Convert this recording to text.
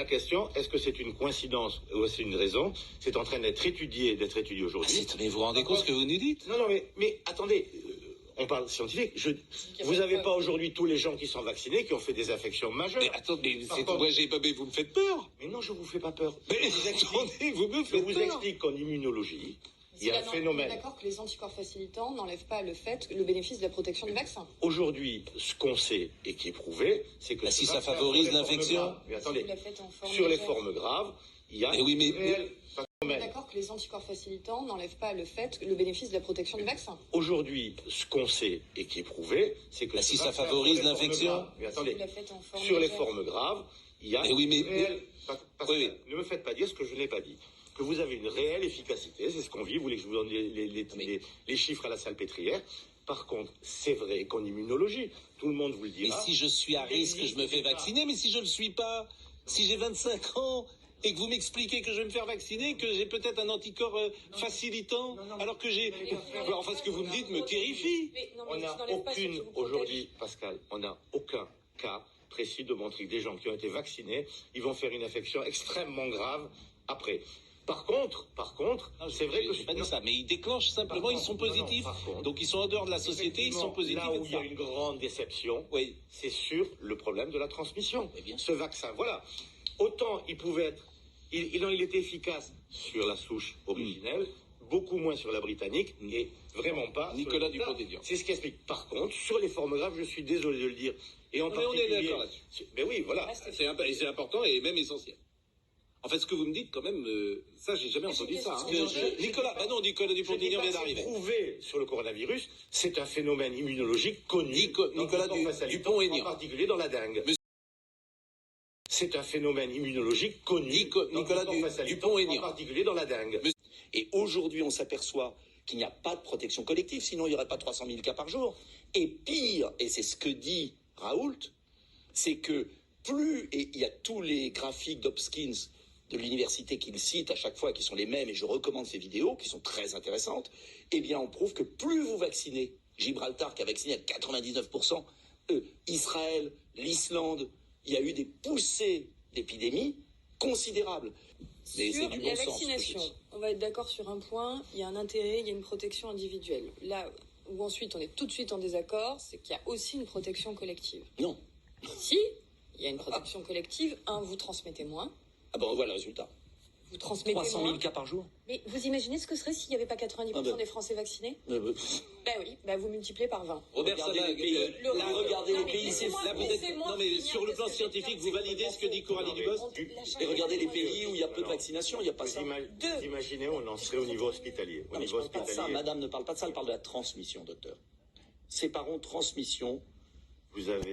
question, est-ce que c'est une coïncidence ou c'est une raison? C'est en train d'être étudié aujourd'hui. Mais vous vous rendez compte ce que vous nous dites? Non, mais attendez, on parle scientifique. Vous n'avez pas aujourd'hui tous les gens qui sont vaccinés, qui ont fait des infections majeures. Mais attendez, vous me faites peur. Mais non, je vous fais pas peur. Mais attendez, vous me faites Je vous peur. explique qu'en immunologie, il y a un phénomène. On est d'accord que les anticorps facilitants n'enlèvent pas le bénéfice de la protection du vaccin. Aujourd'hui, ce qu'on sait et qui est prouvé, c'est que si ça favorise l'infection. Mais attendez, Vous la faites en forme sur les légère. formes graves, il y a oui, mais- réel On est phénomène. d'accord que les anticorps facilitants n'enlèvent pas le bénéfice de la protection du vaccin. Aujourd'hui, ce qu'on sait et qui est prouvé, c'est que si ce ça vaccin favorise sur les formes l'infection. graves, mais attendez, Vous la faites en forme sur les légère. formes graves, il y a oui, mais- réel. Oui. Ne me faites pas dire ce que je n'ai pas dit. Que vous avez une réelle efficacité, c'est ce qu'on vit. Vous voulez que je vous donne les chiffres à la salpêtrière. Par contre, c'est vrai qu'en immunologie, tout le monde vous le Mais dira. si je suis à risque, je me fais vacciner. Mais si je ne le suis pas, si j'ai 25 ans et que vous m'expliquez que je vais me faire vacciner, que j'ai peut-être un anticorps facilitant, alors que j'ai... Enfin, ce que vous me dites me terrifie. On n'a aucune, aujourd'hui, Pascal, on n'a aucun cas précis de montrer que des gens qui ont été vaccinés, ils vont faire une infection extrêmement grave après. Par contre, c'est vrai que je n'ai pas dit ça, mais ils déclenchent simplement, ils sont positifs. par contre, Donc ils sont en dehors de la société, ils sont positifs. là où et il y a ça. une grande déception, Oui. c'est sur le problème de la transmission. Mais bien Ce vaccin, voilà. Autant il pouvait être, il était efficace sur la souche originelle, beaucoup moins sur la britannique, et vraiment pas. Nicolas sur le- Dupont-Aignan. C'est ce qui explique. Par contre, sur les formes graves, je suis désolé de le dire. Et en Mais on est particulier- d'accord là-dessus. Mais oui, voilà. C'est important et même essentiel. En fait, ce que vous me dites, quand même, ça, j'ai jamais entendu ça. hein. Nicolas Dupont-Aignan vient d'arriver. Prouvé sur le coronavirus, c'est un phénomène immunologique connu. Nicolas Dupont-Aignan. En particulier dans la dengue. Monsieur- C'est un phénomène immunologique connu. Nicolas Dupont-Aignan. En particulier dans la dengue. Et aujourd'hui, on s'aperçoit qu'il n'y a pas de protection collective, sinon il n'y aurait pas 300 000 cas par jour. Et pire, et c'est ce que dit Raoult, c'est que plus, et il y a tous les graphiques d'Hopkins de l'université qu'il cite à chaque fois, qui sont les mêmes, et je recommande ces vidéos, qui sont très intéressantes, eh bien on prouve que plus vous vaccinez, Gibraltar qui a vacciné à 99%, Israël, l'Islande, il y a eu des poussées d'épidémie considérables. Mais Sur c'est du bon les sens, vaccinations, ce que je dis. on va être d'accord sur un point, il y a un intérêt, il y a une protection individuelle. Là où ensuite on est tout de suite en désaccord, c'est qu'il y a aussi une protection collective. Non. Si, il y a une protection collective, vous transmettez moins, Ah ben on voit le résultat. vous transmettez 300 moins. 000 cas par jour. Mais vous imaginez ce que serait s'il n'y avait pas 90% des Français vaccinés? Ben oui, vous multipliez par 20. Robert Regardez Sabag, les pays. Non, Regardez les mais pays, c'est laissez-moi- là, vous êtes- laissez-moi non, mais finir, sur le plan parce que scientifique, quelqu'un vous validez ce que dit Coralie Dubos? Et regardez les pays où il y a peu de vaccination, il n'y a pas ça. Vous imaginez, on en serait au niveau hospitalier. Au Non, mais je niveau parle pas de ça. hospitalier, Madame ne parle pas de ça, elle parle de la transmission, docteur. Séparons transmission. vous avez